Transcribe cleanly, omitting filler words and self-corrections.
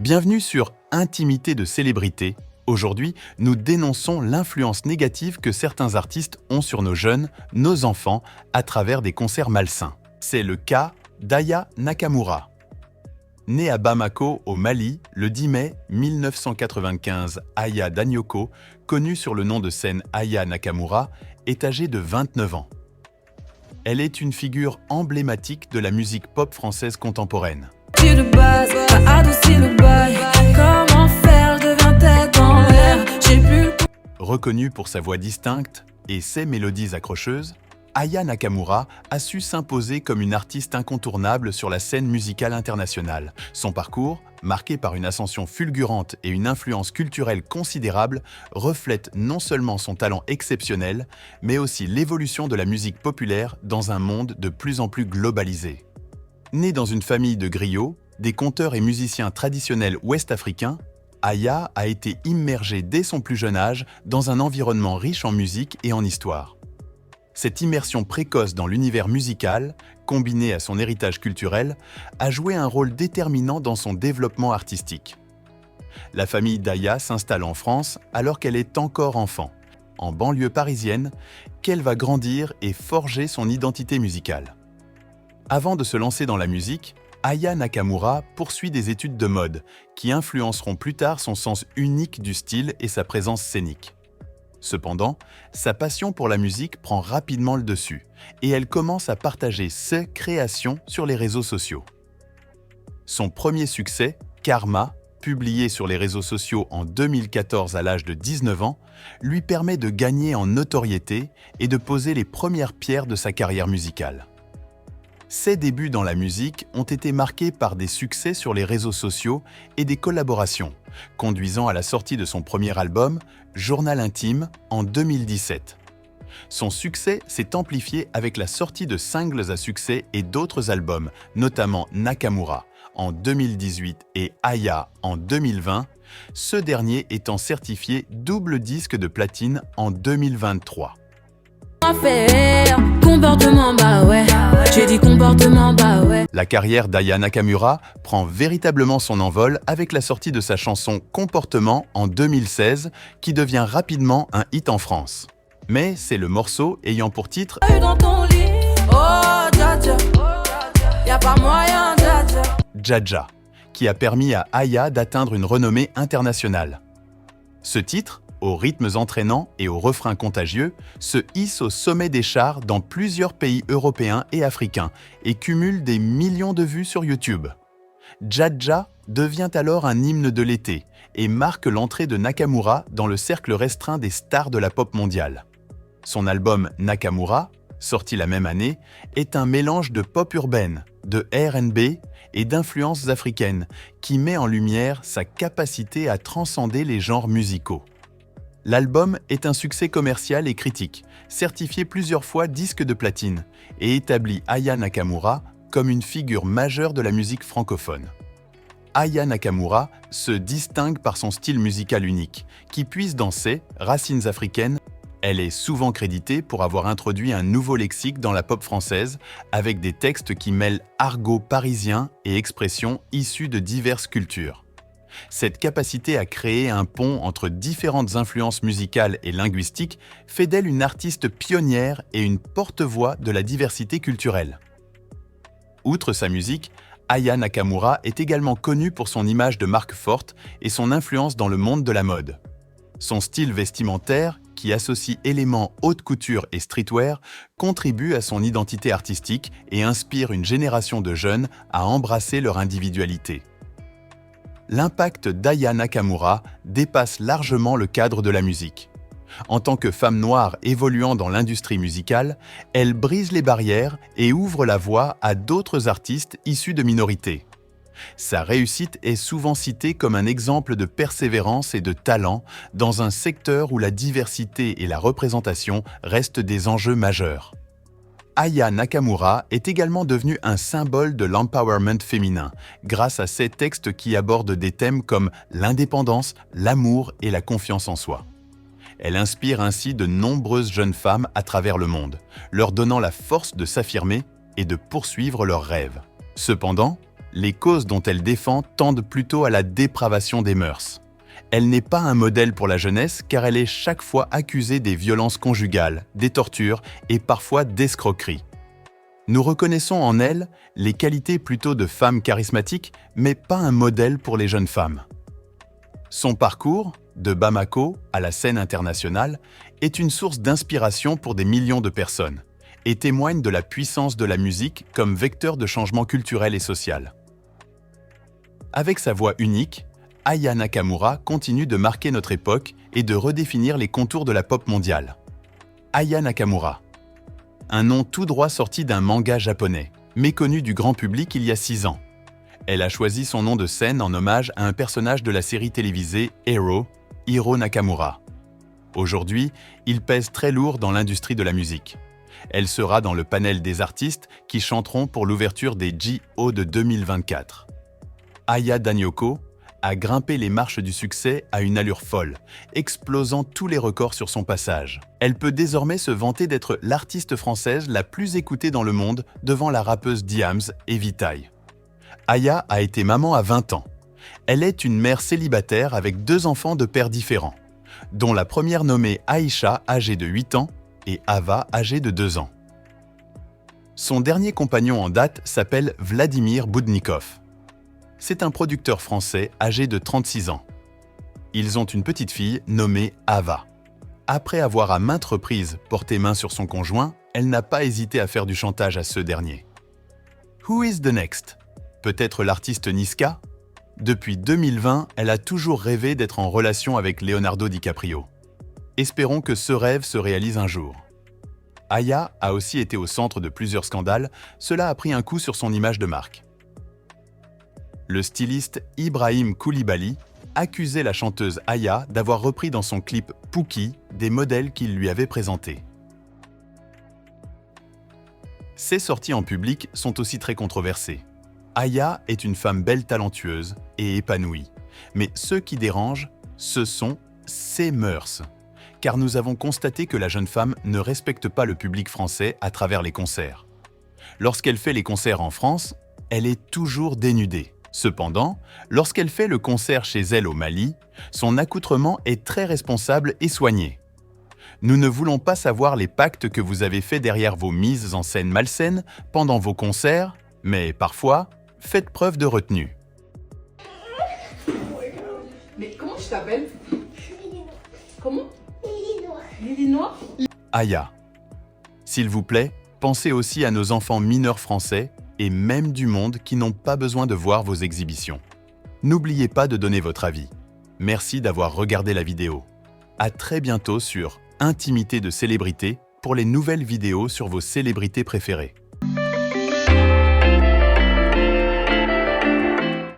Bienvenue sur Intimité de célébrité. Aujourd'hui, nous dénonçons l'influence négative que certains artistes ont sur nos jeunes, nos enfants, à travers des concerts malsains. C'est le cas d'Aya Nakamura. Née à Bamako, au Mali, le 10 mai 1995, Aya Danyoko, connue sur le nom de scène Aya Nakamura, est âgée de 29 ans. Elle est une figure emblématique de la musique pop française contemporaine. Reconnue pour sa voix distincte et ses mélodies accrocheuses, Aya Nakamura a su s'imposer comme une artiste incontournable sur la scène musicale internationale. Son parcours, marqué par une ascension fulgurante et une influence culturelle considérable, reflète non seulement son talent exceptionnel, mais aussi l'évolution de la musique populaire dans un monde de plus en plus globalisé. Née dans une famille de griots, des conteurs et musiciens traditionnels ouest-africains, Aya a été immergée dès son plus jeune âge dans un environnement riche en musique et en histoire. Cette immersion précoce dans l'univers musical, combinée à son héritage culturel, a joué un rôle déterminant dans son développement artistique. La famille d'Aya s'installe en France alors qu'elle est encore enfant, en banlieue parisienne, qu'elle va grandir et forger son identité musicale. Avant de se lancer dans la musique, Aya Nakamura poursuit des études de mode qui influenceront plus tard son sens unique du style et sa présence scénique. Cependant, sa passion pour la musique prend rapidement le dessus et elle commence à partager ses créations sur les réseaux sociaux. Son premier succès, Karma, publié sur les réseaux sociaux en 2014 à l'âge de 19 ans, lui permet de gagner en notoriété et de poser les premières pierres de sa carrière musicale. Ses débuts dans la musique ont été marqués par des succès sur les réseaux sociaux et des collaborations, conduisant à la sortie de son premier album, Journal intime, en 2017. Son succès s'est amplifié avec la sortie de singles à succès et d'autres albums, notamment Nakamura en 2018 et Aya en 2020, ce dernier étant certifié double disque de platine en 2023. La carrière d'Aya Nakamura prend véritablement son envol avec la sortie de sa chanson Comportement en 2016, qui devient rapidement un hit en France. Mais c'est le morceau ayant pour titre Dja Dja qui a permis à Aya d'atteindre une renommée internationale. Ce titre, aux rythmes entraînants et aux refrains contagieux, se hisse au sommet des charts dans plusieurs pays européens et africains et cumule des millions de vues sur YouTube. Dja Dja devient alors un hymne de l'été et marque l'entrée de Nakamura dans le cercle restreint des stars de la pop mondiale. Son album Nakamura, sorti la même année, est un mélange de pop urbaine, de R&B et d'influences africaines qui met en lumière sa capacité à transcender les genres musicaux. L'album est un succès commercial et critique, certifié plusieurs fois disque de platine, et établit Aya Nakamura comme une figure majeure de la musique francophone. Aya Nakamura se distingue par son style musical unique, qui puise dans ses racines africaines. Elle est souvent créditée pour avoir introduit un nouveau lexique dans la pop française, avec des textes qui mêlent argot parisien et expressions issues de diverses cultures. Cette capacité à créer un pont entre différentes influences musicales et linguistiques fait d'elle une artiste pionnière et une porte-voix de la diversité culturelle. Outre sa musique, Aya Nakamura est également connue pour son image de marque forte et son influence dans le monde de la mode. Son style vestimentaire, qui associe éléments haute couture et streetwear, contribue à son identité artistique et inspire une génération de jeunes à embrasser leur individualité. L'impact d'Aya Nakamura dépasse largement le cadre de la musique. En tant que femme noire évoluant dans l'industrie musicale, elle brise les barrières et ouvre la voie à d'autres artistes issus de minorités. Sa réussite est souvent citée comme un exemple de persévérance et de talent dans un secteur où la diversité et la représentation restent des enjeux majeurs. Aya Nakamura est également devenue un symbole de l'empowerment féminin, grâce à ses textes qui abordent des thèmes comme l'indépendance, l'amour et la confiance en soi. Elle inspire ainsi de nombreuses jeunes femmes à travers le monde, leur donnant la force de s'affirmer et de poursuivre leurs rêves. Cependant, les causes dont elle défend tendent plutôt à la dépravation des mœurs. Elle n'est pas un modèle pour la jeunesse car elle est chaque fois accusée des violences conjugales, des tortures et parfois d'escroqueries. Nous reconnaissons en elle les qualités plutôt de femme charismatique, mais pas un modèle pour les jeunes femmes. Son parcours, de Bamako à la scène internationale, est une source d'inspiration pour des millions de personnes et témoigne de la puissance de la musique comme vecteur de changement culturel et social. Avec sa voix unique, Aya Nakamura continue de marquer notre époque et de redéfinir les contours de la pop mondiale. Aya Nakamura, un nom tout droit sorti d'un manga japonais, méconnu du grand public il y a 6 ans. Elle a choisi son nom de scène en hommage à un personnage de la série télévisée Hero, Hiro Nakamura. Aujourd'hui, il pèse très lourd dans l'industrie de la musique. Elle sera dans le panel des artistes qui chanteront pour l'ouverture des J.O. de 2024. Aya Danyoko a grimpé les marches du succès à une allure folle, explosant tous les records sur son passage. Elle peut désormais se vanter d'être l'artiste française la plus écoutée dans le monde devant la rappeuse Diams et Vitaille. Aya a été maman à 20 ans. Elle est une mère célibataire avec 2 enfants de pères différents, dont la première nommée Aïcha, âgée de 8 ans, et Ava, âgée de 2 ans. Son dernier compagnon en date s'appelle Vladimir Boudnikov. C'est un producteur français âgé de 36 ans. Ils ont une petite fille nommée Ava. Après avoir à maintes reprises porté main sur son conjoint, elle n'a pas hésité à faire du chantage à ce dernier. Who is the next? Peut-être l'artiste Niska? Depuis 2020, elle a toujours rêvé d'être en relation avec Leonardo DiCaprio. Espérons que ce rêve se réalise un jour. Aya a aussi été au centre de plusieurs scandales, cela a pris un coup sur son image de marque. Le styliste Ibrahim Koulibaly accusait la chanteuse Aya d'avoir repris dans son clip Pookie des modèles qu'il lui avait présentés. Ses sorties en public sont aussi très controversées. Aya est une femme belle, talentueuse et épanouie. Mais ce qui dérange, ce sont ses mœurs. Car nous avons constaté que la jeune femme ne respecte pas le public français à travers les concerts. Lorsqu'elle fait les concerts en France, elle est toujours dénudée. Cependant, lorsqu'elle fait le concert chez elle au Mali, son accoutrement est très responsable et soigné. Nous ne voulons pas savoir les pactes que vous avez faits derrière vos mises en scène malsaines pendant vos concerts, mais parfois, faites preuve de retenue. Mais comment tu t'appelles? Comment? Lily Noire. Lily Noire? Aya. S'il vous plaît, pensez aussi à nos enfants mineurs français et même du monde qui n'ont pas besoin de voir vos exhibitions. N'oubliez pas de donner votre avis. Merci d'avoir regardé la vidéo. À très bientôt sur Intimité de célébrité pour les nouvelles vidéos sur vos célébrités préférées.